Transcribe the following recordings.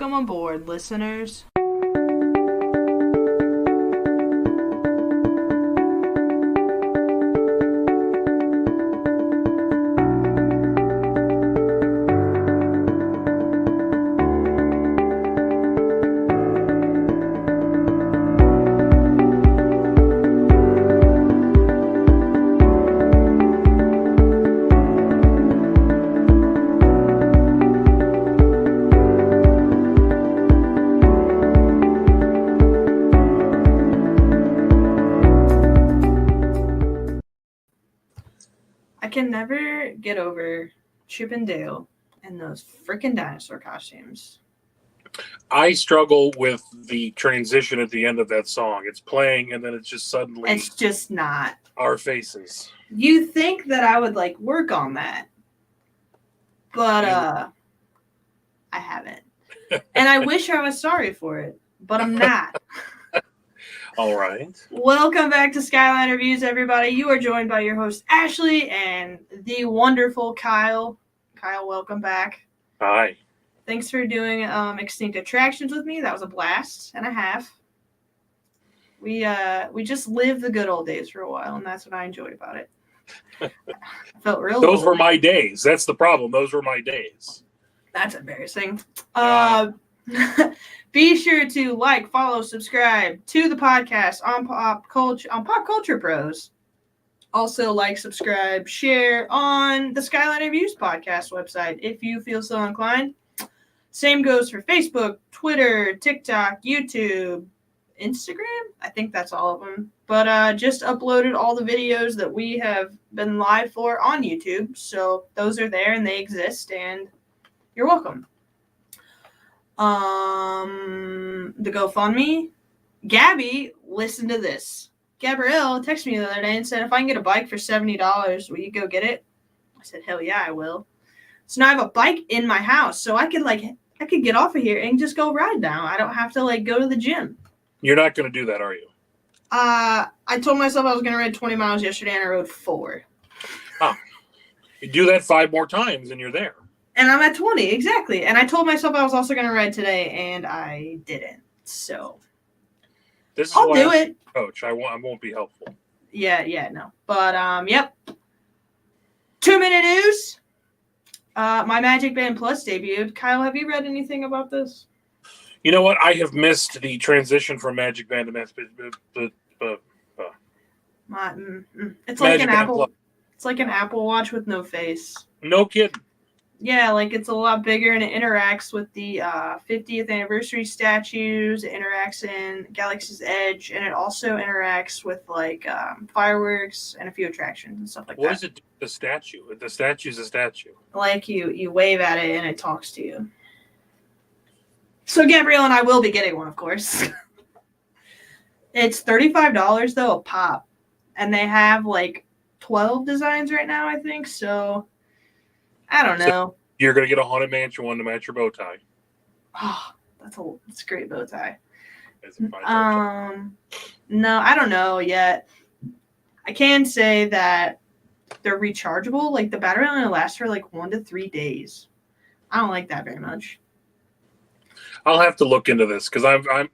Welcome aboard, listeners. I can never get over Chip and Dale and those freaking dinosaur costumes. I struggle with the transition at the end of that song. It's playing, and then it's just suddenly It's just not. our faces. You think that I would like work on that, but I haven't. And I wish I was sorry for it, but I'm not. All right. Welcome back to Skyliner Views, everybody. You are joined by your host, Ashley, and the wonderful Kyle. Kyle, welcome back. Hi. Thanks for doing Extinct Attractions with me. That was a blast and a half. We just lived the good old days for a while, and that's what I enjoyed about it. I felt real Those old. were my days. That's the problem. Those were my days. That's embarrassing. Be sure to like, follow, subscribe to the podcast on Pop Culture Pros. Also, like, subscribe, share on the Skyliner Views podcast website if you feel so inclined. Same goes for Facebook, Twitter, TikTok, YouTube, Instagram. I think that's all of them. But just uploaded all the videos that we have been live for on YouTube. So those are there and they exist, and you're welcome. The GoFundMe. Gabby, listen to this. Gabrielle texted me the other day and said, if I can get a bike for $70, will you go get it? I said, hell yeah, I will. So now I have a bike in my house, so I could get off of here and just go ride now. I don't have to go to the gym. You're not going to do that, are you? I told myself I was going to ride 20 miles yesterday, and I rode 4. Oh. You do that 5 more times, and you're there. And I'm at 20, exactly. And I told myself I was also going to ride today, and I didn't. So I'll do it. Coach, I won't be helpful. Yeah, no. But, yep. 2-minute news. My Magic Band Plus debuted. Kyle, have you read anything about this? You know what? I have missed the transition from Magic Band to It's like Magic an Band Apple. Plus. It's like an Apple Watch with no face. No kidding. Yeah, it's a lot bigger, and it interacts with the 50th anniversary statues. It interacts in Galaxy's Edge, and it also interacts with fireworks and a few attractions and stuff like that. What does it do with the statue? The statue's a statue. You wave at it, and it talks to you. So Gabrielle and I will be getting one, of course. It's $35 though, a pop, and they have 12 designs right now, I think. So I don't know. So you're gonna get a Haunted Mansion one to match your bow tie. Oh, that's a great bow tie. That's a fine bow tie. No, I don't know yet. I can say that they're rechargeable. The battery only lasts for 1 to 3 days. I don't like that very much. I'll have to look into this because I'm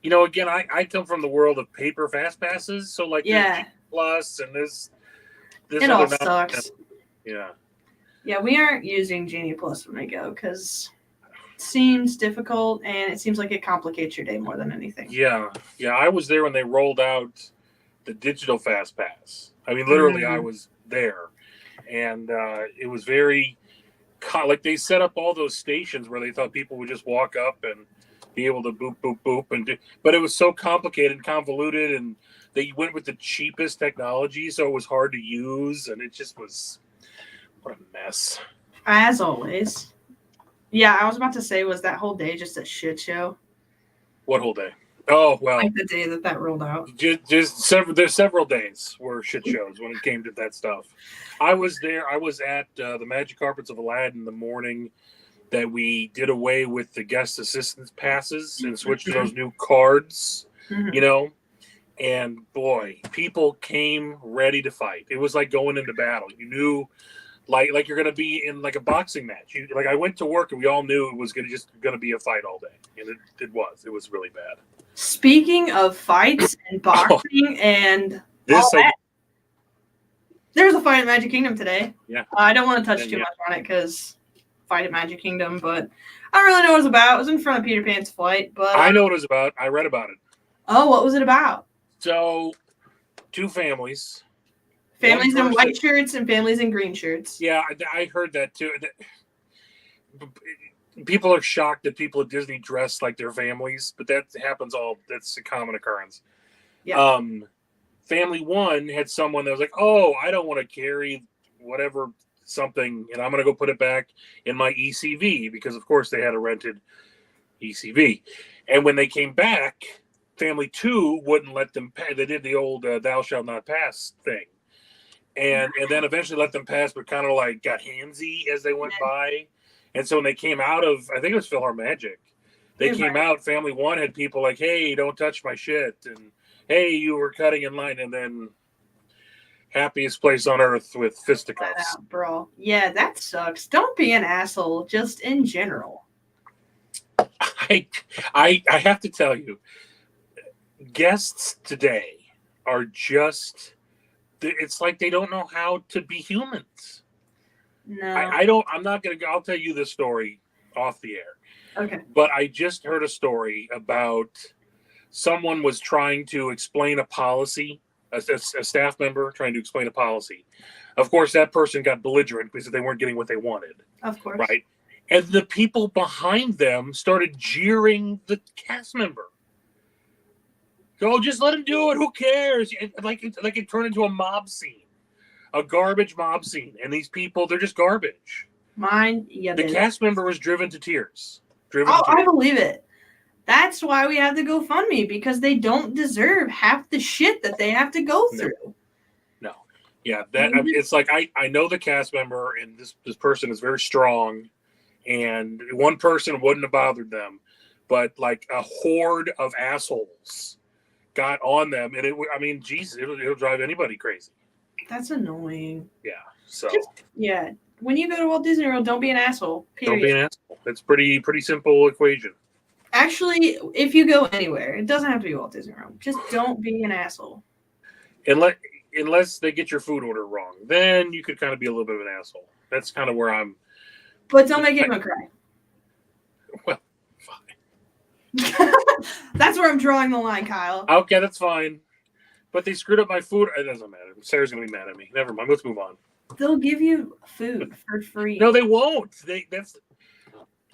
again, I come from the world of paper fast passes. So Yeah. Plus and this It all sucks. Yeah. Yeah, we aren't using Genie Plus when we go because it seems difficult and it seems like it complicates your day more than anything. Yeah. I was there when they rolled out the digital fast pass. I mean, literally, I was there, and it was very they set up all those stations where they thought people would just walk up and be able to boop boop boop but it was so complicated and convoluted, and they went with the cheapest technology, so it was hard to use, and it just was. What a mess. As always. Yeah, I was about to say, was that whole day just a shit show? What whole day? Oh, well. The day that rolled out. There's several days were shit shows when it came to that stuff. I was there. I was at the Magic Carpets of Aladdin the morning that we did away with the guest assistance passes and switched to those new cards, and boy, people came ready to fight. It was like going into battle. You knew like you're gonna be in like a boxing match. Like I went to work and we all knew it was gonna be a fight all day, and it was really bad. Speaking of fights and boxing and This all that, there's a fight at Magic Kingdom today. Yeah. I don't want to touch too much on it because fight at Magic Kingdom, but I don't really know what it's about. It was in front of Peter Pan's flight, but I know what it was about. I read about it. Oh, what was it about? So, two families. Families in white shirts and families in green shirts. Yeah, I heard that too. People are shocked that people at Disney dress like their families, but that happens that's a common occurrence. Yeah. Family one had someone that was like, oh, I don't want to carry whatever something, and I'm going to go put it back in my ECV, because of course they had a rented ECV. And when they came back, family two wouldn't let them pay. They did the old thou shalt not pass thing. And then eventually let them pass, but kind of like got handsy as they went by. And so when they came out of, I think it was PhilharMagic, they came out, family one had people like, hey, don't touch my shit. And hey, you were cutting in line. And then happiest place on earth with fisticuffs. Bro. Yeah, that sucks. Don't be an asshole, just in general. I have to tell you, guests today are just, it's like they don't know how to be humans. No. I'm not going to go. I'll tell you this story off the air. Okay. But I just heard a story about someone was trying to explain a policy, a staff member trying to explain a policy. Of course, that person got belligerent because they weren't getting what they wanted. Of course. Right. And the people behind them started jeering the cast member. Oh, just let him do it. Who cares? Like it turned into a mob scene. A garbage mob scene, and these people, they're just garbage. The cast member was driven to tears. I believe it. That's why we have the GoFundMe, because they don't deserve half the shit that they have to go through. No. Yeah, it's like I know the cast member, and this person is very strong, and one person wouldn't have bothered them, but like a horde of assholes got on them, and Jesus, it'll drive anybody crazy. That's annoying. Yeah. So. When you go to Walt Disney World, don't be an asshole. Period. Don't be an asshole. It's pretty simple equation. Actually, if you go anywhere, it doesn't have to be Walt Disney World. Just don't be an asshole. Unless they get your food order wrong, then you could kind of be a little bit of an asshole. That's kind of where I'm. But don't make anyone cry. Well, fine. That's where I'm drawing the line, Kyle. Okay, that's fine. But they screwed up my food. It doesn't matter. Sarah's going to be mad at me. Never mind. Let's move on. They'll give you food for free. No, they won't. Let's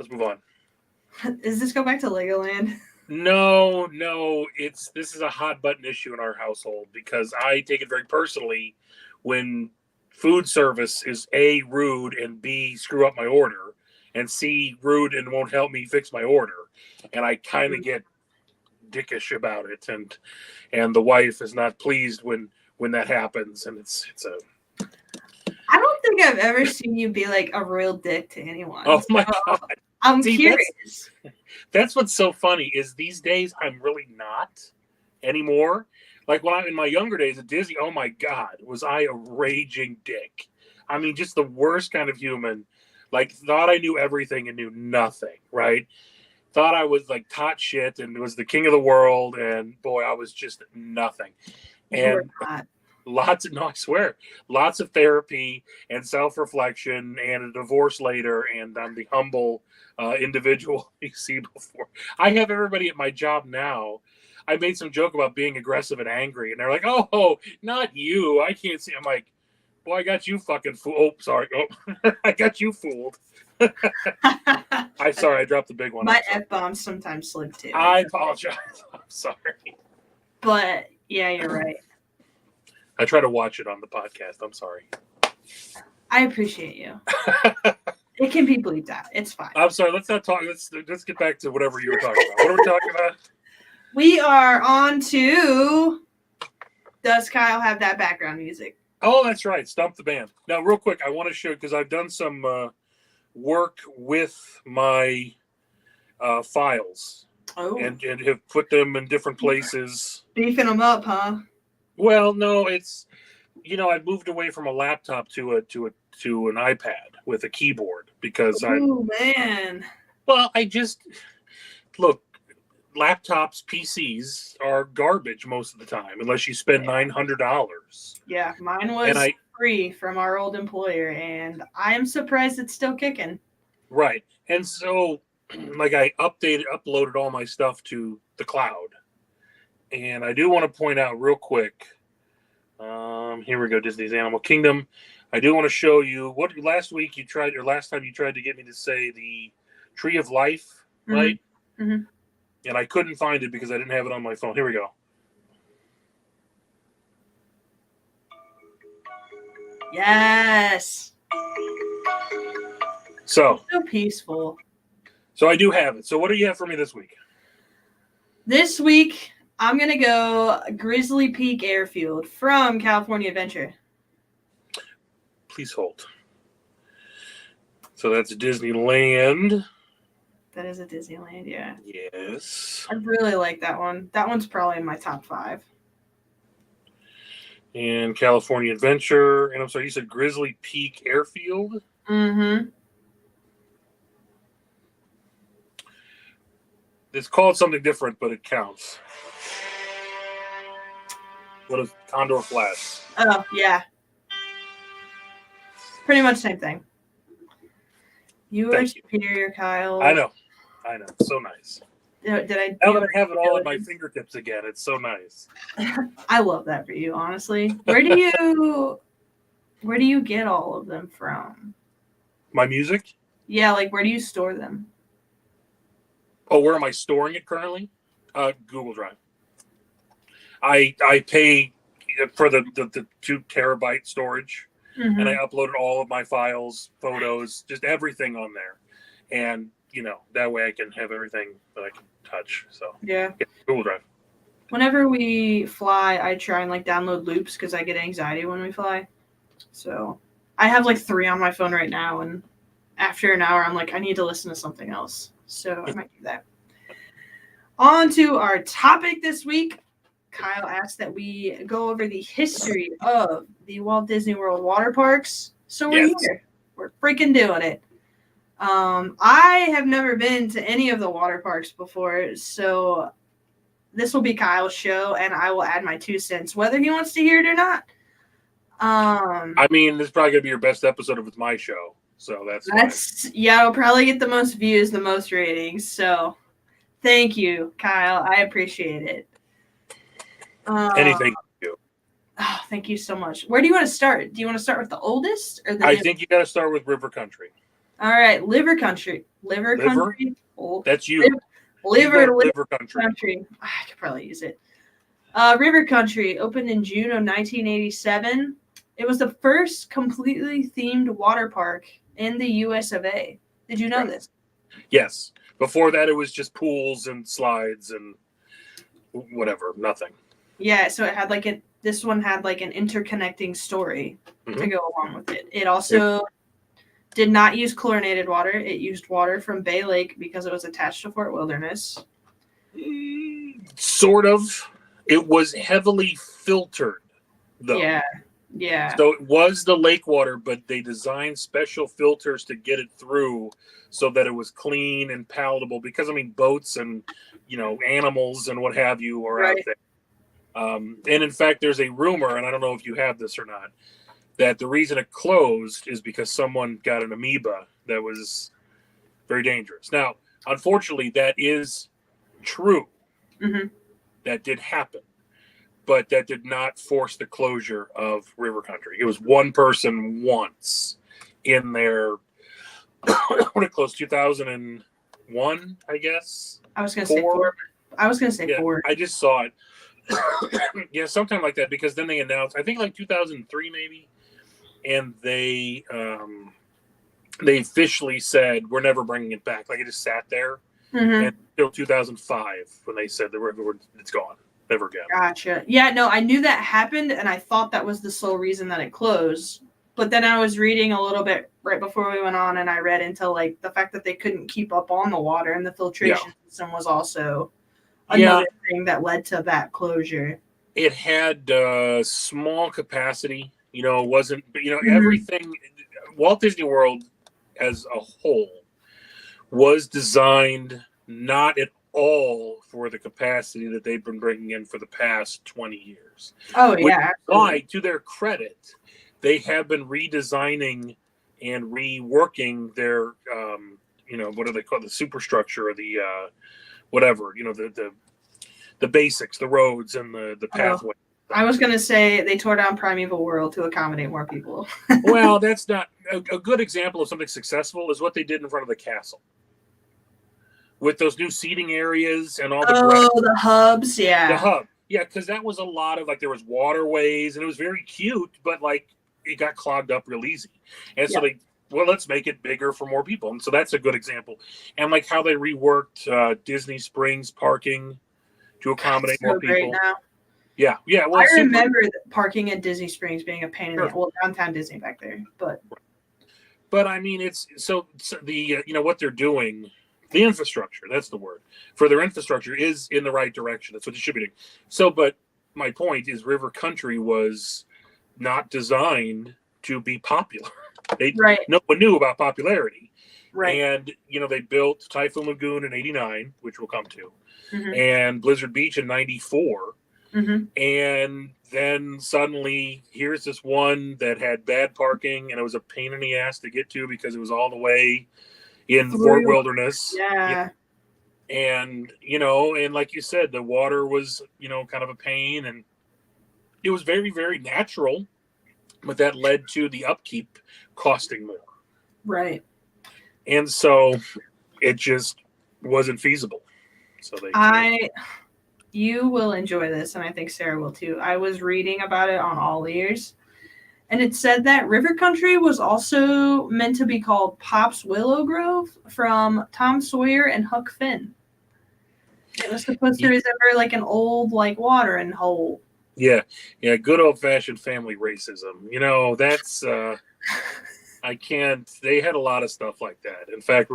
move on. Does this go back to Legoland? No. This is a hot button issue in our household, because I take it very personally when food service is A, rude, and B, screw up my order, and C, rude and won't help me fix my order. And I kind of get dickish about it, and the wife is not pleased when that happens, and it's a. I don't think I've ever seen you be like a real dick to anyone. Oh my God. I'm curious. That's what's so funny is these days I'm really not anymore. Like when I'm in my younger days at Disney, oh my God, was I a raging dick? I mean, just the worst kind of human. Like thought I knew everything and knew nothing, right? Thought I was like taught shit and was the king of the world, and boy, I was just nothing. And I swear, lots of therapy and self-reflection and a divorce later, and I'm the humble individual you see before. I have everybody at my job now. I made some joke about being aggressive and angry, and they're like, oh, not you. I can't see. I'm like, boy, I got you fucking fooled. Oh, sorry. Oh, I got you fooled. I dropped the big one. My F-bombs sometimes slip too. I apologize. I'm sorry. But yeah, you're right. I try to watch it on the podcast. I'm sorry. I appreciate you. It can be bleeped out. It's fine. I'm sorry. Let's not talk. Let's get back to whatever you were talking about. What are we talking about? We are on to Does Kyle have that background music? Oh, that's right. Stump the band. Now, real quick, I want to show, because I've done some work with my files and have put them in different places. Beefing them up, huh? Well, no, it's I'd moved away from a laptop to an iPad with a keyboard because Oh man. I just look, laptops, PCs are garbage most of the time unless you spend $900. Yeah, mine was free from our old employer, and I am surprised it's still kicking. Right. And so like I uploaded all my stuff to the cloud. And I do want to point out real quick. Here we go, Disney's Animal Kingdom. I do want to show you what last time you tried to get me to say the Tree of Life, right? Mm-hmm. And I couldn't find it because I didn't have it on my phone. Here we go. Yes. So peaceful. So I do have it. So what do you have for me this week? This week, I'm going to go Grizzly Peak Airfield from California Adventure. Please hold. So that's Disneyland. That is a Disneyland, yeah. Yes. I really like that one. That one's probably in my top 5. And California Adventure. And I'm sorry, you said Grizzly Peak Airfield? Mm-hmm. It's called something different, but it counts. What is Condor Flats? Oh, yeah. Pretty much same thing. You are superior, Kyle. I know. So nice. Did I? Now that I have it all at my fingertips again, it's so nice. I love that for you, honestly. Where do you get all of them from? My music? Yeah, like where do you store them? Oh, where am I storing it currently? Google Drive. I pay for the 2 terabyte storage, and I uploaded all of my files, photos, just everything on there. And, that way I can have everything that I can touch. So, yeah, Google Drive. Whenever we fly, I try and download loops because I get anxiety when we fly. So I have 3 on my phone right now, and after an hour, I'm I need to listen to something else. So I might do that. On to our topic this week. Kyle asked that we go over the history of the Walt Disney World water parks. So we're here. We're freaking doing it. I have never been to any of the water parks before, so this will be Kyle's show, and I will add my 2 cents, whether he wants to hear it or not. I mean, this is probably going to be your best episode of my show, so that's fine. Yeah, it'll probably get the most views, the most ratings, so thank you, Kyle. I appreciate it. Anything you do. Oh, thank you so much. Where do you want to start? Do you want to start with the oldest? I think you got to start with River Country. All right, Liver Country. Liver Country. That's you. Liver Country. I could probably use it. River Country opened in June of 1987. It was the first completely themed water park in the US of A. Did you know this? Yes. Before that, it was just pools and slides and whatever, nothing. Yeah, so it had this one had an interconnecting story to go along with it. It also did not use chlorinated water. It used water from Bay Lake because it was attached to Fort Wilderness. Sort of. It was heavily filtered, though. Yeah. So it was the lake water, but they designed special filters to get it through so that it was clean and palatable because, boats and, animals and what have you are out there. And in fact, there's a rumor, and I don't know if you have this or not, that the reason it closed is because someone got an amoeba that was very dangerous. Now, unfortunately, that is true. Mm-hmm. That did happen. But that did not force the closure of River Country. It was one person once in there. When it closed, 2001, I guess. I was going to say 4. I was going to say 4. I just saw it. Yeah, sometime like that, because then they announced, I think 2003 maybe, and they officially said we're never bringing it back. It just sat there until 2005 when they said it's gone, never again. Gotcha. Yeah, no, I knew that happened, and I thought that was the sole reason that it closed. But then I was reading a little bit right before we went on, and I read into the fact that they couldn't keep up on the water, and the filtration system was also another thing that led to that closure. It had small capacity. You know, it wasn't. But, you know, Mhm. everything. Walt Disney World, as a whole, was designed not at all for the capacity that they've been bringing in for the past 20 years. Oh Which yeah, is why, absolutely. to their credit, they have been redesigning and reworking their, you know, what do they call the superstructure or the whatever, you know, the basics, the roads and the Oh, pathway. I was gonna say they tore down Primeval World to accommodate more people. Well, that's not a good example of something successful is what they did in front of the castle with those new seating areas and all the grass. Oh, the hubs, The yeah. hub, yeah, because that was a lot of like there was waterways and it was very cute, but like it got clogged up real easy, and so Yeah. they let's make it bigger for more people, and so that's a good example. And like how they reworked Disney Springs parking to accommodate It's more so great people. now. Yeah, yeah. Well, I it's super. remember parking at Disney Springs being a pain in the Sure. well downtown Disney back there, but But I mean, it's so the you know what they're doing, the infrastructure. That's the word for their infrastructure is in the right direction. That's what they should be doing. So, but my point is, River Country was not designed to be popular. They right, no one knew about popularity, right. and you know they built Typhoon Lagoon in '89, which we'll come to, Mm-hmm. and Blizzard Beach in '94. Mm-hmm. And then suddenly, here's this one that had bad parking, and it was a pain in the ass to get to because it was all the way in Fort Through, Wilderness. Yeah. yeah. And, you know, and like you said, the water was, you know, kind of a pain, and it was very, very natural, but that led to the upkeep costing more. Right. And so it just wasn't feasible. So You will enjoy this, and I think Sarah will too. I was reading about it on All Ears, and it said that River Country was also meant to be called Pop's Willow Grove from Tom Sawyer and Huck Finn. It was supposed to resemble like an old like watering hole. Yeah, yeah, good old fashioned family racism. You know, that's I can't. They had a lot of stuff like that. In fact,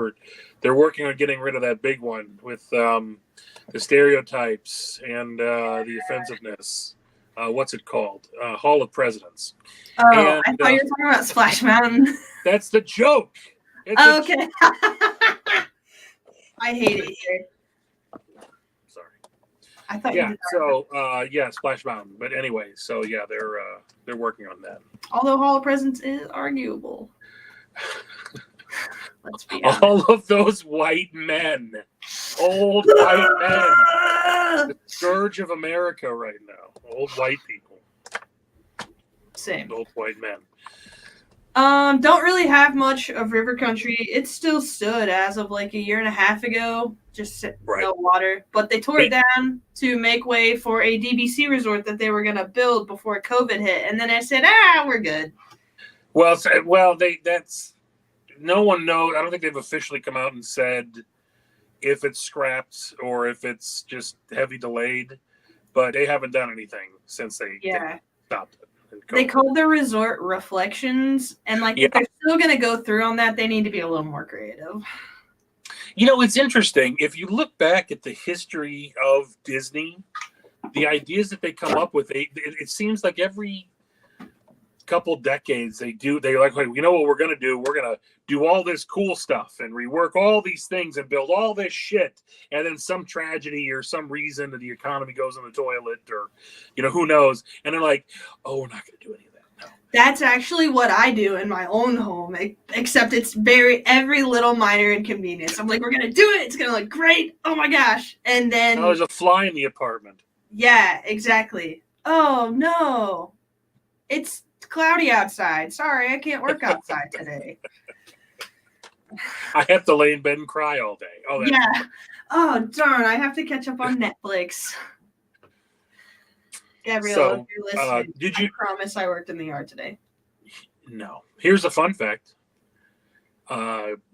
they're working on getting rid of that big one with the stereotypes and the offensiveness. What's it called? Hall of Presidents. Oh, And I thought you were talking about Splash Mountain. that's the joke. It's Oh, okay. I hate it here. Sorry. I thought Yeah. you did. So yeah, Splash Mountain. But anyway, so yeah, they're working on that. Although Hall of Presidents is arguable. Let's be honest. All of those white men, old white men, the scourge of America right now. Old white people. Same. Old white men. Don't really have much of River Country. It still stood as of like a year and a half ago. Just Right. no water. But they tore it down to make way for a DVC resort that they were going to build before COVID hit. And then I said, we're good. Well, that's no one knows. I don't think they've officially come out and said if it's scrapped or if it's just heavy delayed, but they haven't done anything since they stopped it. They called their resort Reflections, and if they're still going to go through on that, they need to be a little more creative. You know, it's interesting. If you look back at the history of Disney, the ideas that they come up with, it seems like every couple decades they like, hey, you know what we're going to do? We're going to do all this cool stuff and rework all these things and build all this shit. And then some tragedy or some reason that the economy goes in the toilet or, you know, who knows? And they're like, oh, we're not going to do any of that. No. That's actually what I do in my own home, except it's every little minor inconvenience. I'm like, we're going to do it. It's going to look great. Oh my gosh. And then. Oh, there's a fly in the apartment. Yeah, exactly. Oh no. It's cloudy outside. Sorry, I can't work outside today. I have to lay in bed and cry all day. Oh, yeah. Oh, darn. I have to catch up on Netflix. Gabrielle, if you're listening, I promise I worked in the yard today. No. Here's a fun fact.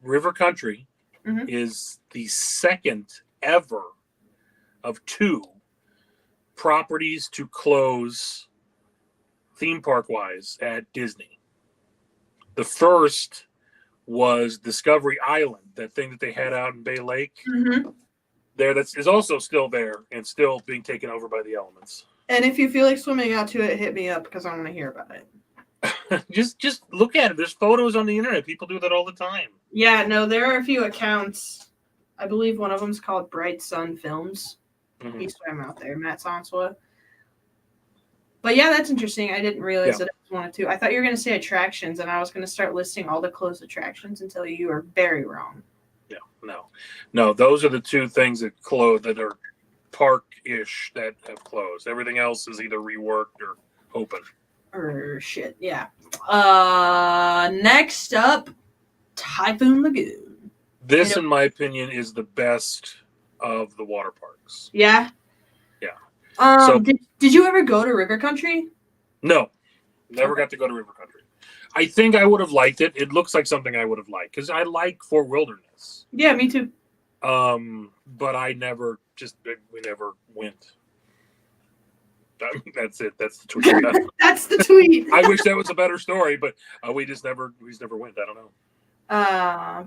River Country is the second ever of 2 properties to close theme park wise at Disney. The first was Discovery Island, that thing that they had out in Bay Lake. There, that is also still there and still being taken over by the elements. And if you feel like swimming out to it, hit me up because I want to hear about it. Just look at it. There's photos on the internet. People do that all the time. Yeah, no, there are a few accounts. I believe one of them's called Bright Sun Films. Mm-hmm. He swam out there, Matt Sonswa. But yeah, that's interesting. I didn't realize that I wanted to. I thought you were going to say attractions, and I was going to start listing all the closed attractions until you were very wrong. No. Those are the two things that are park-ish that have closed. Everything else is either reworked or open. Or shit, yeah. Next up, Typhoon Lagoon. This, in my opinion, is the best of the water parks. Yeah? Yeah. Did you ever go to River Country? No. Never got to go to River Country. I think I would have liked it. It looks like something I would have liked because I like Fort Wilderness. Yeah, me too. But we never went. That's it. That's the tweet. That's the tweet. I wish that was a better story, but we just never went. I don't know.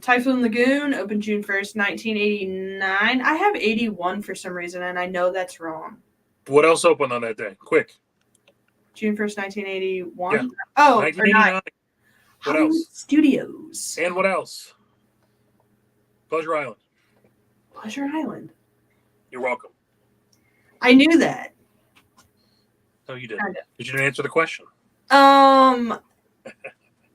Typhoon Lagoon opened June 1st, 1989. I have 81 for some reason, and I know that's wrong. What else opened on that day? Quick. June 1st, 1981? Yeah. Oh, 1989. What Hollywood else? Studios. And what else? Pleasure Island. Pleasure Island. You're welcome. I knew that. No, you didn't. You didn't answer the question.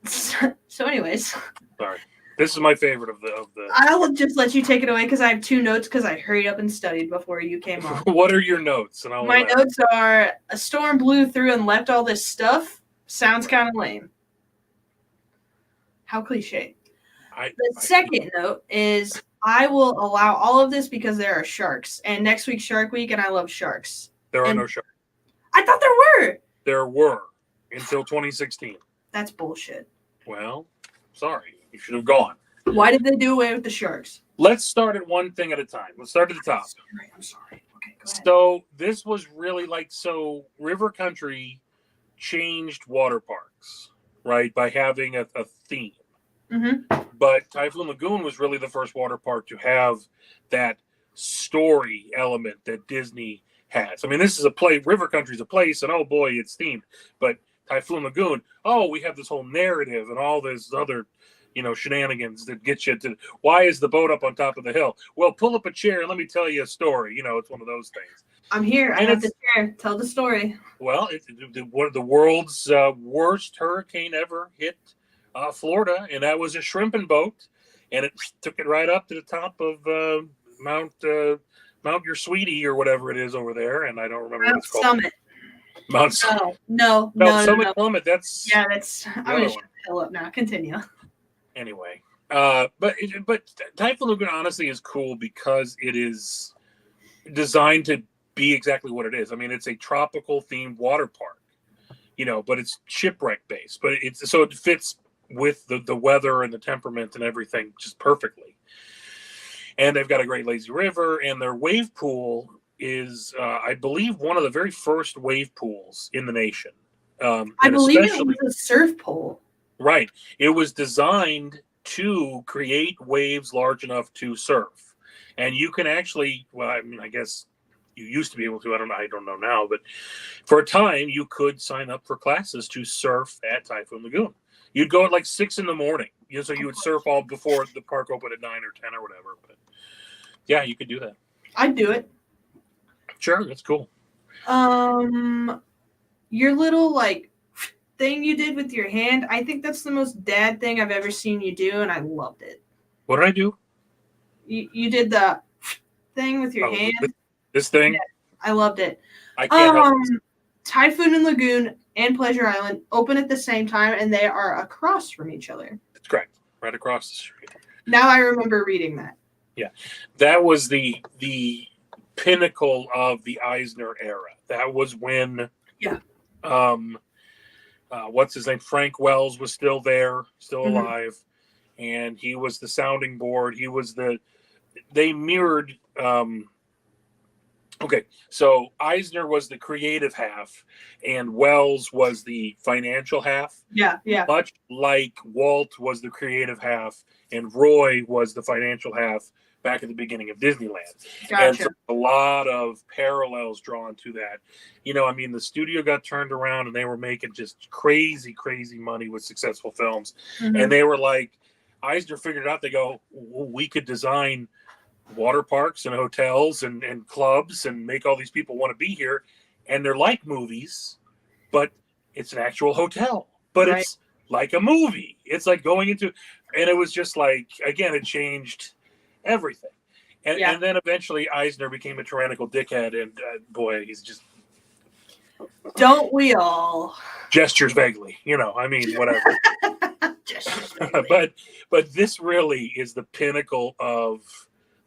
So anyways. Sorry. This is my favorite of the. I'll just let you take it away because I have two notes because I hurried up and studied before you came on. What are your notes? And My notes are: a storm blew through and left all this stuff. Sounds kind of lame. How cliche. The second note is I will allow all of this because there are sharks, and next week's Shark Week, and I love sharks. There are no sharks. I thought there were. There were until 2016. That's bullshit. Well, sorry. You should have gone. Why did they do away with the sharks? Let's start at one thing at a time. Let's start at the top. I'm sorry. Okay, go ahead. So this was really River Country changed water parks, right, by having a theme. Mm-hmm. But Typhoon Lagoon was really the first water park to have that story element that Disney has. I mean, this is a place, River Country's a place, and oh boy, it's themed. But Typhoon Lagoon, we have this whole narrative and all this other, shenanigans that get you to, why is the boat up on top of the hill? Well, pull up a chair and let me tell you a story. It's one of those things. I'm here. I have the chair. Tell the story. Well, one of the world's worst hurricane ever hit Florida, and that was a shrimping boat, and it took it right up to the top of Mount Your Sweetie or whatever it is over there, and I don't remember what it's called. Summit. Mount Summit. No. Summit Plummet. That's I'm gonna shut the hell up now. Continue. Anyway, but Typhoon Lagoon honestly is cool because it is designed to be exactly what it is. I mean, it's a tropical themed water park, but it's shipwreck based. But it fits with the weather and the temperament and everything just perfectly. And they've got a great lazy river, and their wave pool is, I believe, one of the very first wave pools in the nation. I believe it was a surf pool. Right. It was designed to create waves large enough to surf. And you can actually, I guess you used to be able to, I don't know now, but for a time you could sign up for classes to surf at Typhoon Lagoon. You'd go at 6 a.m. So you would surf all before the park opened at 9 or 10 or whatever. But yeah, you could do that. I'd do it. Sure, that's cool. Your little thing you did with your hand, I think that's the most dad thing I've ever seen you do, and I loved it. What did I do? You did the thing with your hand. This thing? Yeah, I loved it. I can't help it. Typhoon and Lagoon and Pleasure Island open at the same time, and they are across from each other. That's correct. Right across the street. Now I remember reading that. Yeah. That was the pinnacle of the Eisner era. That was when what's his name? Frank Wells was still there, still alive, and he was the sounding board. He was they mirrored okay, so Eisner was the creative half, and Wells was the financial half. Yeah. Much like Walt was the creative half, and Roy was the financial half back at the beginning of Disneyland. Gotcha. And so a lot of parallels drawn to that. I mean, the studio got turned around and they were making just crazy, crazy money with successful films. Mhm. And they were like, Eisner figured it out. They go, we could design water parks and hotels and clubs and make all these people want to be here. And they're like movies, but it's an actual hotel. But Right. it's like a movie. It's like going into, and it was just like, again, it changed everything. And, Yeah. and then eventually Eisner became a tyrannical dickhead, and boy, he's just Don't we all? gestures vaguely, I mean, whatever. Gestures vaguely. but this really is the pinnacle of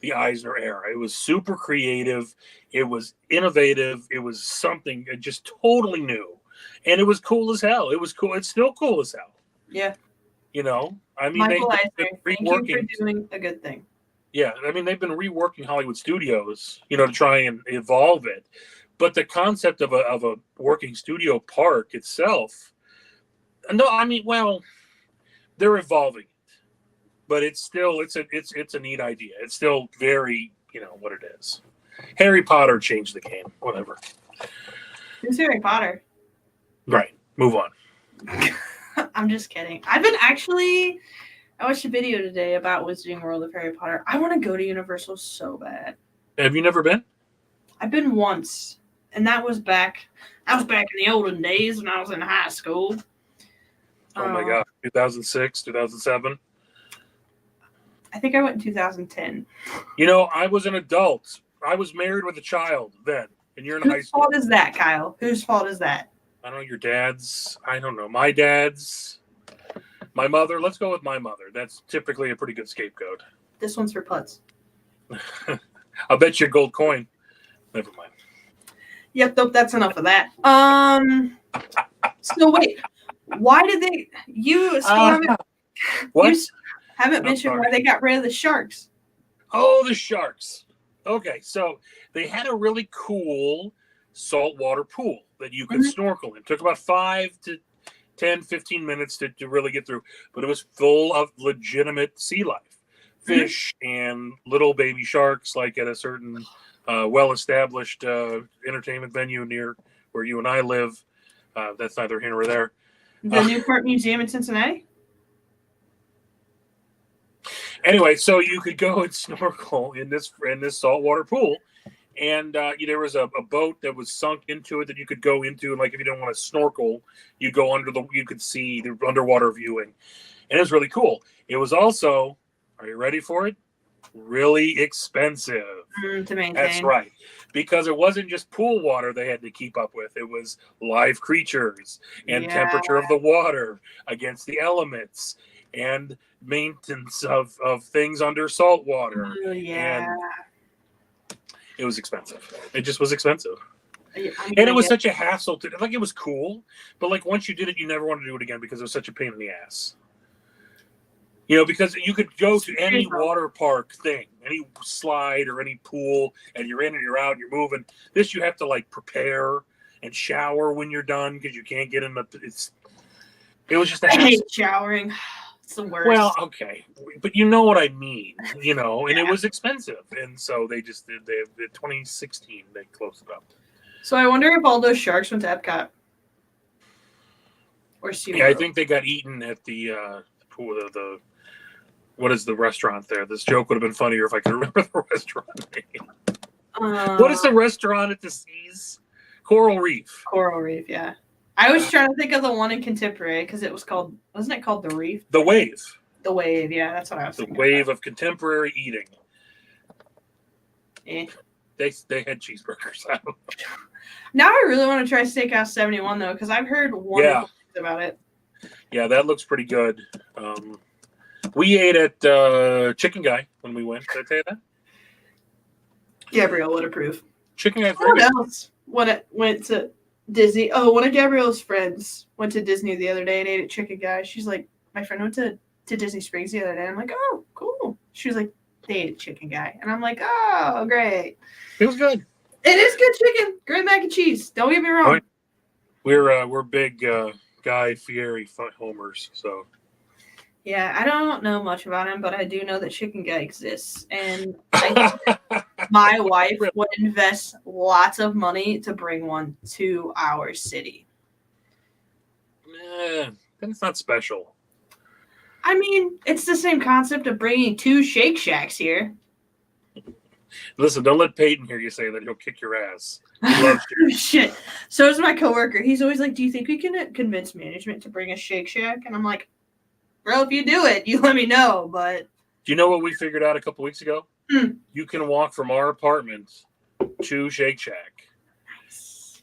the Eisner era. It was super creative. It was innovative. It was something just totally new. And it was cool as hell. It was cool. It's still cool as hell. Yeah. I mean, Michael they've Eisner, been thank you for reworking. doing a good thing. Yeah, I mean, they've been reworking Hollywood studios, to try and evolve it. But the concept of a working studio park itself, no, I mean, well, they're evolving it, but it's a neat idea. It's still very, what it is. Harry Potter changed the game. Whatever. Who's Harry Potter? Right. Move on. I'm just kidding. I watched a video today about Wizarding World of Harry Potter. I want to go to Universal so bad. Have you never been? I've been once, and that was back in the olden days when I was in high school. Oh my God. 2006, 2007. I think I went in 2010. I was an adult. I was married with a child then, and you're in high Whose school. fault is that, Kyle? Whose fault is that? I don't know, your dad's. I don't know. My dad's. My mother. Let's go with my mother. That's typically a pretty good scapegoat. This one's for putts. I'll bet you a gold coin. Never mind. Yep, nope, that's enough of that. So wait, why did you still haven't mentioned why they got rid of the sharks? Oh, the sharks. Okay, so they had a really cool saltwater pool that you could snorkel in. It took about 5 to 10, 15 minutes to really get through, but it was full of legitimate sea life, fish and little baby sharks, like at a certain well-established entertainment venue near where you and I live. That's neither here nor there. The Newport Museum in Cincinnati? Anyway, so you could go and snorkel in this saltwater pool. And there was a boat that was sunk into it that you could go into, and like if you didn't want to snorkel, you could see the underwater viewing, and it was really cool. It was also, are you ready for it? Really expensive To maintain. That's right, because it wasn't just pool water they had to keep up with. It was live creatures and temperature of the water against the elements and maintenance of things under salt water. And it was expensive. It just was expensive. And it was such a hassle to, like, it was cool, but like once you did it, you never want to do it again because it was such a pain in the ass. Because you could go to any water park thing, any slide or any pool, and you're in and you're out, and you're moving. This you have to like prepare and shower when you're done because you can't get in the. It was just a hassle. I hate showering. It's the worst. Well, okay, but you know what I mean, and it was expensive, and so they just did. They 2016 they closed it up. So I wonder if all those sharks went to Epcot or SeaWorld. Yeah, I think they got eaten at the pool. The what is the restaurant there? This joke would have been funnier if I could remember the restaurant name. What is the restaurant at the Seas? Coral Reef. Coral Reef, yeah. I was trying to think of the one in Contemporary because wasn't it called the Reef? The Wave. The Wave, yeah, that's what I was thinking. The wave of contemporary eating. Eh. They had cheeseburgers. I don't know. Now I really want to try Steakhouse 71 though, because I've heard wonderful things about it. Yeah, that looks pretty good. We ate at Chicken Guy when we went. Did I tell you that? Gabrielle would approve. Chicken Guy. What else? When it went to Disney. Oh, one of Gabrielle's friends went to Disney the other day and ate at Chicken Guy. She's like, my friend went to Disney Springs the other day. I'm like, oh, cool. She was like, they ate at Chicken Guy. And I'm like, oh, great. It was good. It is good chicken. Great mac and cheese. Don't get me wrong. We're big Guy Fieri homers, so. Yeah, I don't know much about him, but I do know that chicken guy exists, and I my wife would invest lots of money to bring one to our city. Then it's not special. I mean, it's the same concept of bringing 2 Shake Shacks here. Listen, don't let Peyton hear you say that. He'll kick your ass. He loves you. Shit. So is my coworker. He's always like, "Do you think we can convince management to bring a Shake Shack?" And I'm like, "Bro, if you do it, you let me know." But Do you know what we figured out a couple weeks ago? You can walk from our apartment to Shake Shack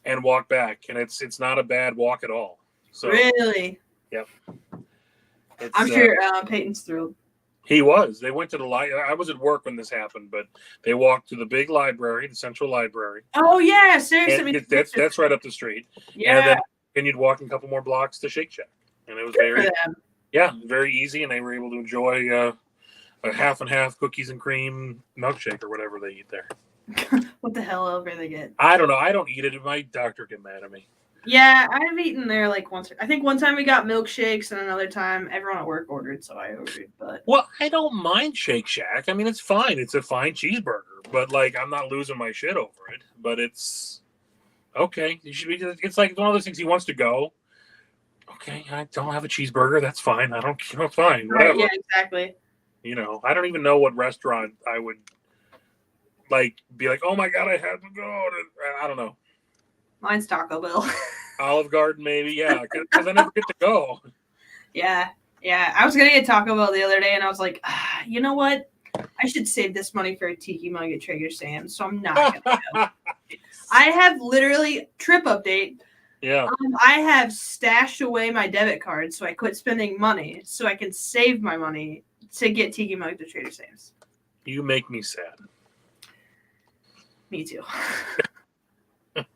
and walk back, and it's not a bad walk at all. So really, yep. I'm sure Peyton's thrilled. He was. They went to the library. I was at work when this happened, but they walked to the big library, the central library. Oh yeah, seriously. That's right up the street. Yeah. And then you'd walk a couple more blocks to Shake Shack, and it was very easy, and they were able to enjoy a half and half cookies and cream milkshake or whatever they eat there. What the hell ever they get? I don't know. I don't eat it. My doctor get mad at me. Yeah, I've eaten there like once. I think one time we got milkshakes, and another time everyone at work ordered, so I ordered. But well, I don't mind Shake Shack. I mean, it's fine. It's a fine cheeseburger, but like I'm not losing my shit over it. But it's okay. You should be. It's like one of those things. He wants to go. Okay, I don't have a cheeseburger. That's fine. I don't. Fine. Whatever. Right, yeah, exactly. You know, I don't even know what restaurant I would like be like, oh my God, I have to go. I don't know. Mine's Taco Bell. Olive Garden, maybe. Yeah, because I never get to go. Yeah. I was going to get Taco Bell the other day, and I was like, you know what? I should save this money for a tiki mug at Trader Sam's, so I'm not going to go. I have literally, trip update. Yeah. I have stashed away my debit card, so I quit spending money, so I can save my money to get tiki mug to Trader Sam's. You make me sad. Me too.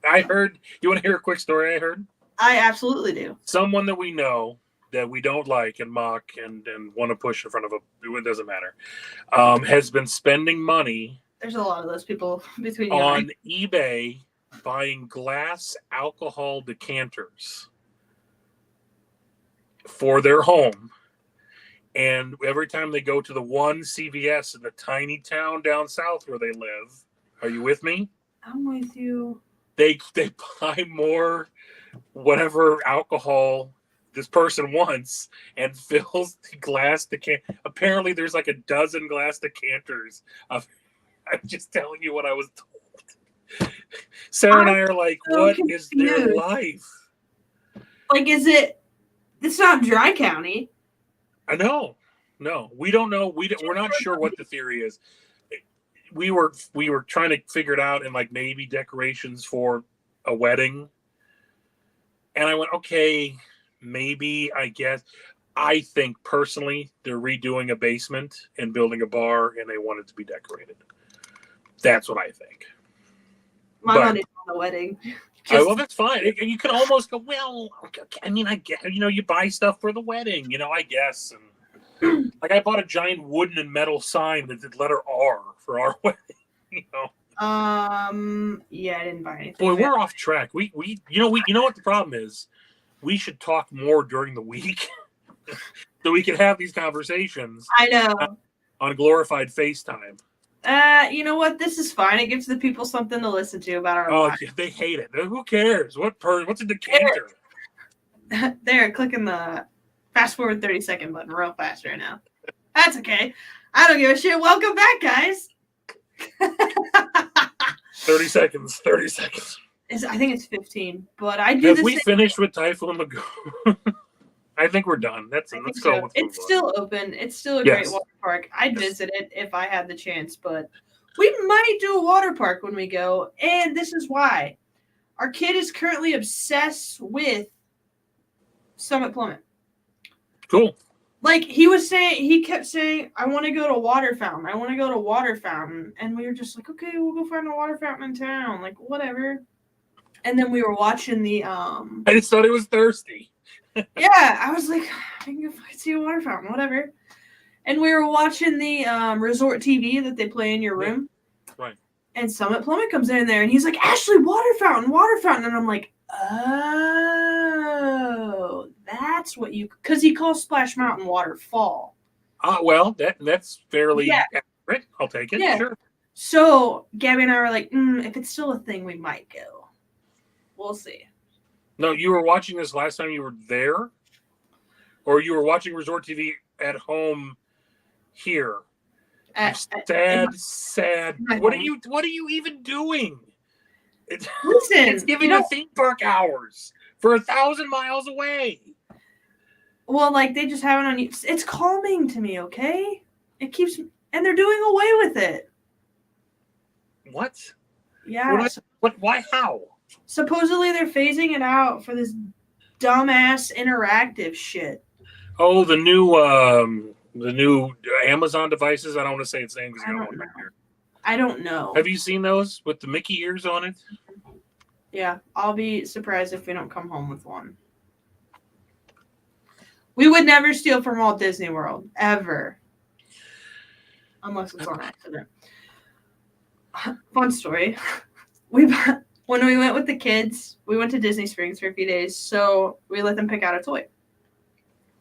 I heard. You want to hear a quick story I heard? I absolutely do. Someone that we know that we don't like and mock and want to push in front of it doesn't matter, has been spending money. There's a lot of those people between you on eBay buying glass alcohol decanters for their home. And every time they go to the one CVS in the tiny town down south where they live, are you with me? I'm with you. They buy more whatever alcohol this person wants and fills the glass decanter. Apparently there's like a dozen glass decanters of, I'm just telling you what I was told. Sarah and I are like, what is their life? Like, it's not Dry County. I know. No, we don't know. We're not sure what the theory is. We were trying to figure it out, and like maybe decorations for a wedding. And I went, okay, maybe, I guess. I think personally they're redoing a basement and building a bar, and they want it to be decorated. That's what I think. My money's on the wedding. Well, that's fine. You can almost go, well, I mean, I guess, you buy stuff for the wedding, I guess. And like I bought a giant wooden and metal sign that did letter R for our wedding, Yeah, I didn't buy anything. Boy, we're off track. We know what the problem is? We should talk more during the week so we can have these conversations. I know. On glorified FaceTime. You know what? This is fine. It gives the people something to listen to about our lives. Yeah, they hate it. Who cares? What's a decanter? They're clicking the fast forward 30-second button real fast right now. That's okay. I don't give a shit. Welcome back, guys. 30 seconds. I think it's 15, but I do. Have we finished with Typhoon Lagoon? I think we're done. Let's go. It's still open. It's still a great water park. I'd visit it if I had the chance, but we might do a water park when we go, and this is why. Our kid is currently obsessed with Summit Plummet. Cool. Like he kept saying, I want to go to Water Fountain. I want to go to Water Fountain. And we were just like, okay, we'll go find a water fountain in town. Like, whatever. And then we were watching the I just thought it was thirsty. Yeah, I was like, I can go see a water fountain, whatever. And we were watching the resort TV that they play in your room. Right. And Summit Plummet comes in there and he's like, Ashley, water fountain. And I'm like, oh, that's what you, because he calls Splash Mountain waterfall. Well, that's fairly Yeah. accurate. I'll take it. Yeah. Sure. So Gabby and I were like, if it's still a thing, we might go. We'll see. No, you were watching this last time you were there, or you were watching Resort TV at home here. Sad. What are you even doing? Listen, it's giving a theme park hours for 1,000 miles away. Well, like they just have it on you. It's calming to me, okay? It keeps, and they're doing away with it. What? Yeah. What? Why? How? Supposedly they're phasing it out for this dumbass interactive shit. Oh, the new Amazon devices. I don't want to say its name because I don't want to hear. I don't know. Have you seen those with the Mickey ears on it? Yeah, I'll be surprised if we don't come home with one. We would never steal from Walt Disney World, ever. Unless it's on accident. Fun story. When we went with the kids, we went to Disney Springs for a few days, so we let them pick out a toy.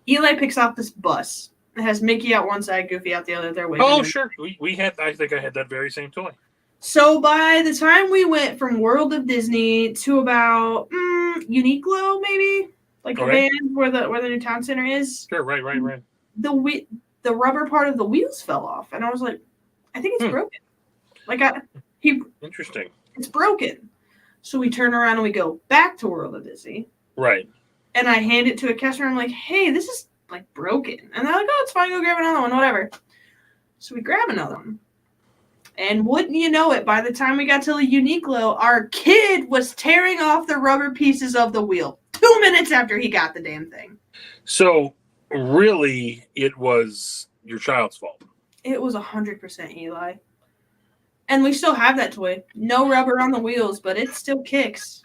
Eli picks out this bus. It has Mickey out one side, Goofy out the other. They're waving. Oh, sure. We had, I think I had that very same toy. So by the time we went from World of Disney to about Uniqlo, maybe? Like a van where the new town center is. Sure, right. The rubber part of the wheels fell off, and I was like, I think it's broken. Like interesting. It's broken. So we turn around and we go back to World of Disney. Right. And I hand it to a customer. I'm like, hey, this is like broken. And they're like, oh, it's fine. Go grab another one, whatever. So we grab another one. And wouldn't you know it, by the time we got to the Uniqlo, our kid was tearing off the rubber pieces of the wheel 2 minutes after he got the damn thing. So really, it was your child's fault. It was 100% Eli. And we still have that toy. No rubber on the wheels, but it still kicks.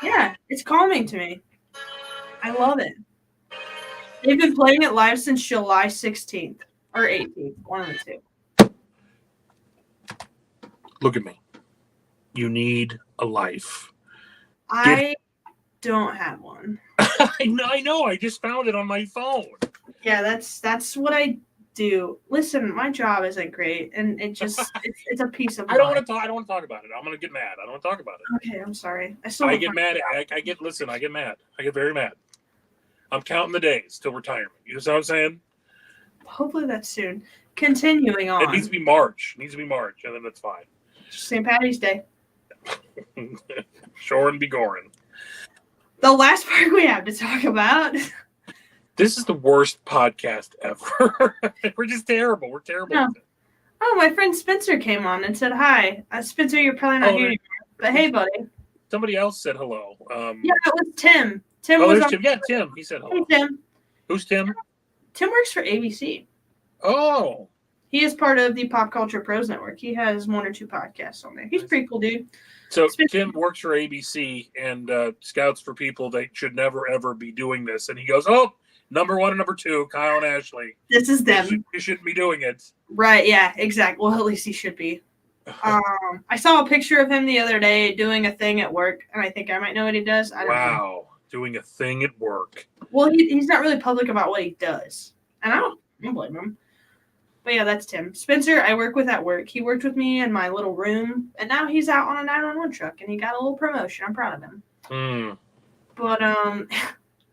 Yeah, it's calming to me. I love it. They've been playing it live since July 16th or 18th, one of the two. Look at me. You need a life. I don't have one. I know. I just found it on my phone. Yeah, that's what I do. Listen, my job isn't great, and it just it's a piece of. I don't want to talk about it. I'm gonna get mad. I don't want to talk about it. Okay, I'm sorry. I get mad. I get mad. I get very mad. I'm counting the days till retirement. You know what I'm saying? Hopefully that's soon. Continuing on. It needs to be March. And then that's fine. St. Patty's Day. Shore and be gorin'. The last part we have to talk about. This is the worst podcast ever. We're just terrible. We're terrible. No. Oh, my friend Spencer came on and said hi. Spencer, you're probably not here, but hey, buddy. Somebody else said hello. Yeah, it was Tim. Tim was on. Tim. Yeah, Tim. He said hello. Hey, Tim. Who's Tim? Tim works for ABC. Oh. He is part of the Pop Culture Pros Network. He has 1 or 2 podcasts on there. He's a pretty cool dude. So Tim works for ABC and scouts for people that should never, ever be doing this. And he goes, oh, number 1 and number 2, Kyle and Ashley. This is them. You shouldn't be doing it. Right, yeah, exactly. Well, at least he should be. I saw a picture of him the other day doing a thing at work, and I think I might know what he does. I don't know. Doing a thing at work. Well, he's not really public about what he does, and I don't blame him. But yeah, that's Tim. Spencer, I work with at work. He worked with me in my little room, and now he's out on a 911 truck, and he got a little promotion. I'm proud of him. But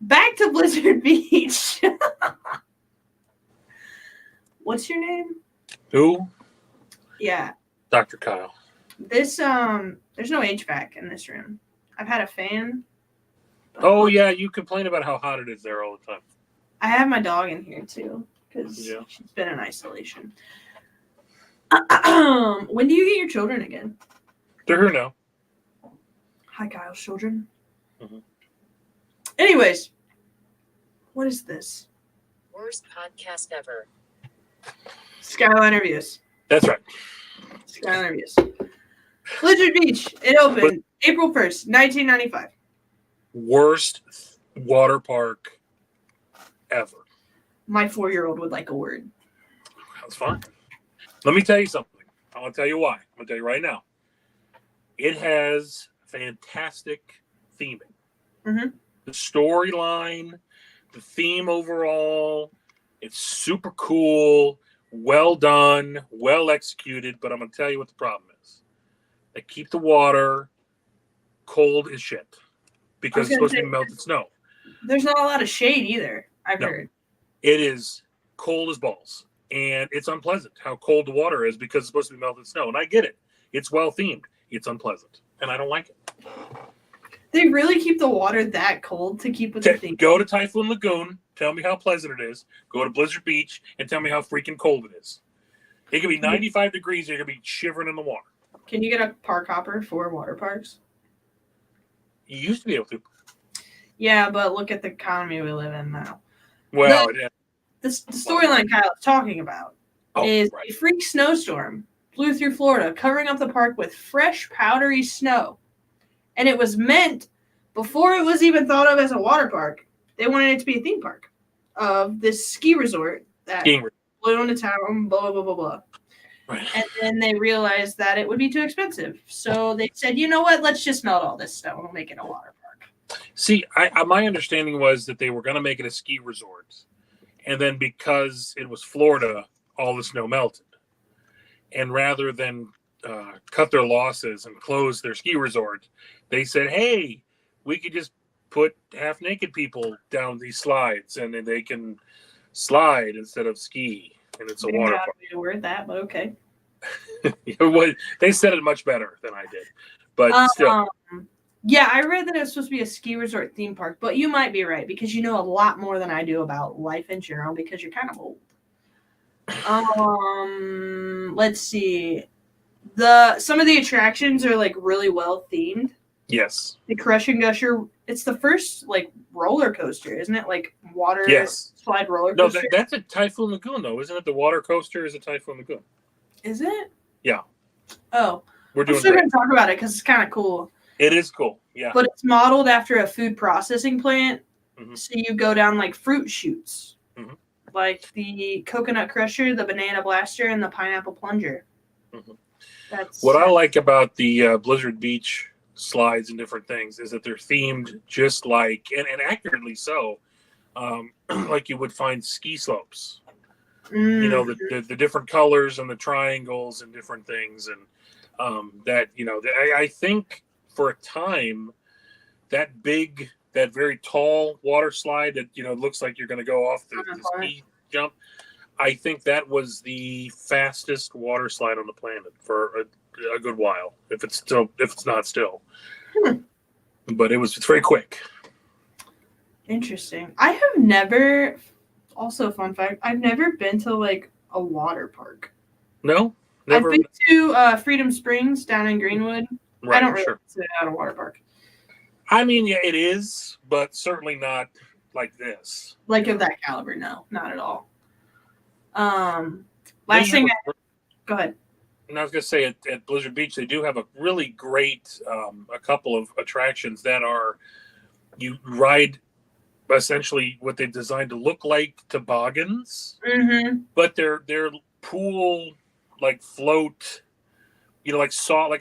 back to Blizzard Beach. What's your name? Who? Yeah. Dr. Kyle. This there's no HVAC in this room. I've had a fan. Oh yeah, you complain about how hot it is there all the time. I have my dog in here too because she's been in isolation. When do you get your children again? They're here now. Hi, Kyle's children. Mm-hmm. Anyways, what is this? Worst podcast ever. Skyliner Views. That's right. Skyliner Views. Blizzard Beach. It opened April 1st, 1995. Worst water park ever. My 4-year-old would like a word. That's fine. Let me tell you something. I want to tell you why. I'm going to tell you right now. It has fantastic theming. Mm-hmm. The storyline, the theme overall, it's super cool, well done, well executed. But I'm going to tell you what the problem is. They keep the water cold as shit because it's supposed to be melted snow. There's not a lot of shade either, I've heard. It is cold as balls. And it's unpleasant how cold the water is because it's supposed to be melted snow. And I get it. It's well themed. It's unpleasant. And I don't like it. They really keep the water that cold to keep with the theme. Go to Typhoon Lagoon. Tell me how pleasant it is. Go to Blizzard Beach and tell me how freaking cold it is. It could be 95 degrees. You're going to be shivering in the water. Can you get a park hopper for water parks? You used to be able to. Yeah, but look at the economy we live in now. Well, the storyline Kyle's talking about is a freak snowstorm blew through Florida, covering up the park with fresh, powdery snow. And it was meant, before it was even thought of as a water park, they wanted it to be a theme park of this ski resort that blew into town, blah, blah, blah, blah. Right. And then they realized that it would be too expensive. So they said, you know what, let's just melt all this snow and we'll make it a water park. See, my understanding was that they were going to make it a ski resort. And then because it was Florida, all the snow melted. And rather than cut their losses and close their ski resort, they said, hey, we could just put half-naked people down these slides and then they can slide instead of ski. And it's a water park. To word that, but okay. They said it much better than I did. But still. Yeah, I read that it was supposed to be a ski resort theme park, but you might be right because you know a lot more than I do about life in general because you're kind of old. Let's see. Some of the attractions are like really well themed. Yes. The Crush and Gusher, it's the first like roller coaster, isn't it? Like water slide roller coaster. No, that's a Typhoon Lagoon though, isn't it? The water coaster is a Typhoon Lagoon. Is it? Yeah. Oh. We're doing I'm still going to talk about it because it's kind of cool. It is cool, yeah. But it's modeled after a food processing plant. Mm-hmm. So you go down like fruit chutes. Mm-hmm. Like the coconut crusher, the banana blaster, and the pineapple plunger. Mm-hmm. That's what I like about the Blizzard Beach slides and different things is that they're themed just like, and accurately so, like you would find ski slopes. Mm-hmm. You know, the different colors and the triangles and different things. And that, you know, I think for a time, that very tall water slide that, you know, looks like you're going to go off the ski jump. I think that was the fastest water slide on the planet for a good while. If it's not still, but it's very quick. Interesting. I have never. Also, fun fact: I've never been to like a water park. No, never. I've been to Freedom Springs down in Greenwood. Right, I don't really consider that a water park. I mean, yeah, it is, but certainly not like this. Like of that caliber, no, not at all. Last thing. Go ahead. And I was going to say at Blizzard Beach, they do have a really great, a couple of attractions that are, you ride essentially what they've designed to look like toboggans, but they're pool, like float, you know, like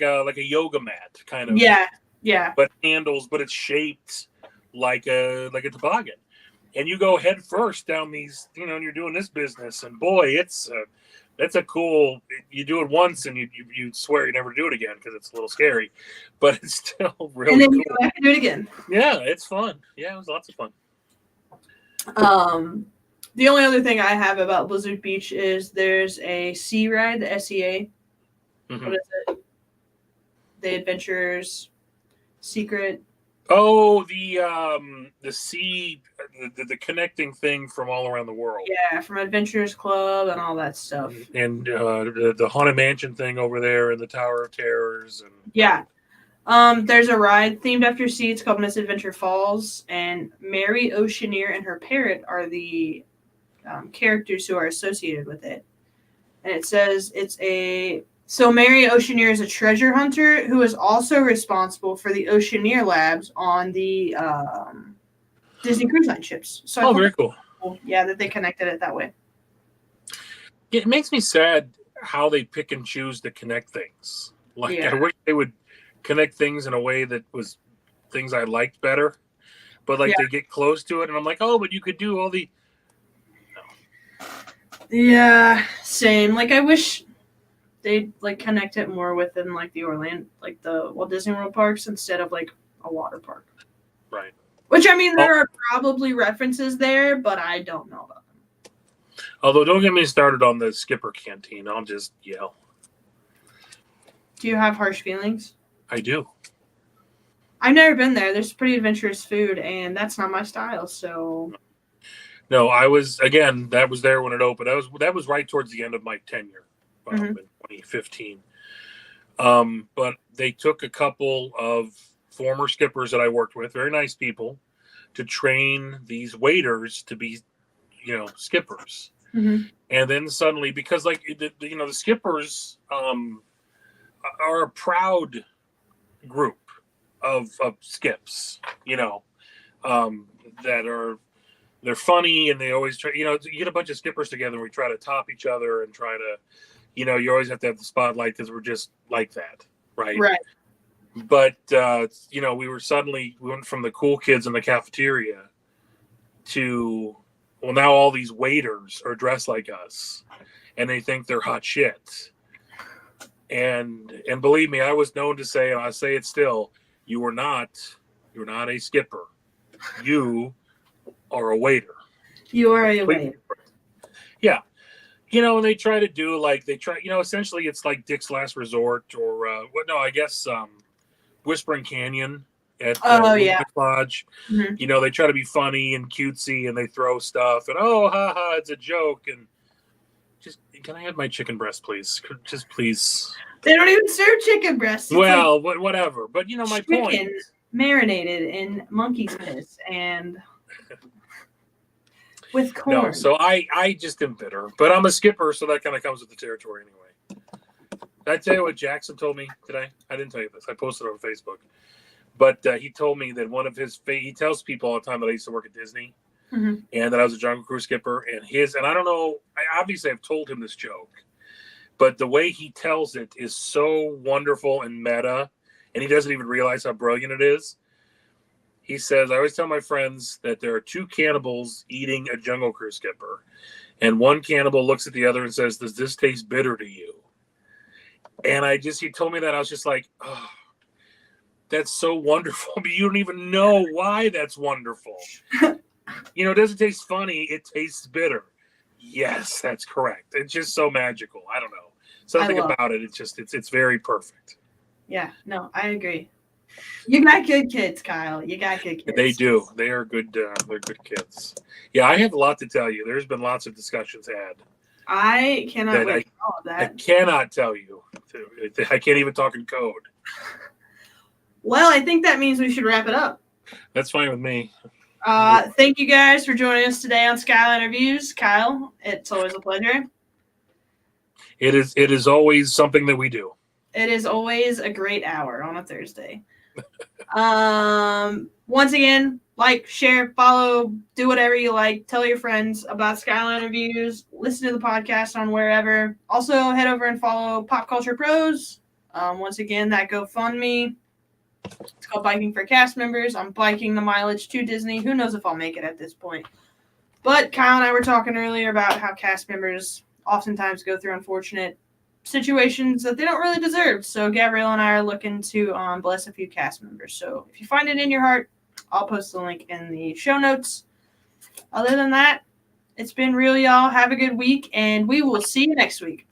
a yoga mat kind of. Yeah. But handles, but it's shaped like a toboggan. And you go head first down these, you know, and you're doing this business. And boy, that's a cool, you do it once and you swear you never do it again because it's a little scary, but it's still really cool. And then you go back and do it again. Yeah, it's fun. Yeah, it was lots of fun. The only other thing I have about Blizzard Beach is there's a sea ride, the SEA. Mm-hmm. What is it? The Adventurers Secret. Oh, the sea, the connecting thing from all around the world. Yeah, from Adventurers Club and all that stuff. And the Haunted Mansion thing over there and the Tower of Terrors. And yeah. There's a ride themed after sea. It's called Misadventure Falls. And Mary Oceaneer and her parrot are the characters who are associated with it. And it says So Mary Oceaneer is a treasure hunter who is also responsible for the Oceaneer Labs on the Disney Cruise Line ships. So very cool. Yeah, that they connected it that way. It makes me sad how they pick and choose to connect things. Like I wish they would connect things in a way that was things I liked better. but like they get close to it, and I'm like, oh, but you could do all the. Yeah, same. Like I wish they'd like connect it more within like the Walt Disney World parks instead of like a water park. Right. Which I mean, there are probably references there, but I don't know about them. Although, don't get me started on the Skipper Canteen. I'll just yell. Do you have harsh feelings? I do. I've never been there. There's pretty adventurous food, and that's not my style. So. No, I was that was there when it opened. That was right towards the end of my tenure, in 2015. But they took a couple of former skippers that I worked with, very nice people, to train these waiters to be, skippers. Mm-hmm. And then suddenly, because the skippers are a proud group of skips, that are. They're funny and they always try, you get a bunch of skippers together and we try to top each other and try to, you always have to have the spotlight because we're just like that. Right. Right. But, we went from the cool kids in the cafeteria to, well, now all these waiters are dressed like us and they think they're hot shit. And believe me, I was known to say, and I say it still, you're not a skipper. You are a waiter. You are a waiter. Yeah. And they try to do essentially it's like Dick's Last Resort or Whispering Canyon at Lodge. Mm-hmm. They try to be funny and cutesy and they throw stuff and it's a joke and just can I have my chicken breast please? Just please. They don't even serve chicken breasts. It's well, whatever. But my point. Marinated in monkey's piss and with corn. No, so I just am bitter, but I'm a skipper, so that kind of comes with the territory anyway. Did I tell you what Jackson told me today? I didn't tell you this. I posted it on Facebook, but he told me that one of his he tells people all the time that I used to work at Disney, and that I was a Jungle Cruise skipper, and I don't know. Obviously I've told him this joke, but the way he tells it is so wonderful and meta, and he doesn't even realize how brilliant it is. He says, I always tell my friends that there are two cannibals eating a Jungle Cruise skipper. And one cannibal looks at the other and says, does this taste bitter to you? And he told me that. I was just like, oh, that's so wonderful. But you don't even know why that's wonderful. Does it taste funny? It tastes bitter. Yes, that's correct. It's just so magical. I don't know. Something about it. It's very perfect. Yeah, no, I agree. You got good kids, Kyle. You got good kids. They do. They are good. They're good kids. Yeah, I have a lot to tell you. There's been lots of discussions had. I cannot wait for all of that. I cannot tell you. I can't even talk in code. Well, I think that means we should wrap it up. That's fine with me. Thank you guys for joining us today on Skyliner Views. Kyle, it's always a pleasure. It is always something that we do. It is always a great hour on a Thursday. Once again, like, share, follow, do whatever you like. Tell your friends about Skyliner Views. Listen to the podcast on wherever. Also, head over and follow Pop Culture Pros. Once again, that GoFundMe. It's called Biking for Cast Members. I'm biking the mileage to Disney. Who knows if I'll make it at this point. But Kyle and I were talking earlier about how cast members oftentimes go through unfortunate situations that they don't really deserve. So Gabrielle and I are looking to bless a few cast members. So if you find it in your heart, I'll post the link in the show notes. Other than that, it's been real, y'all. Have a good week, and we will see you next week.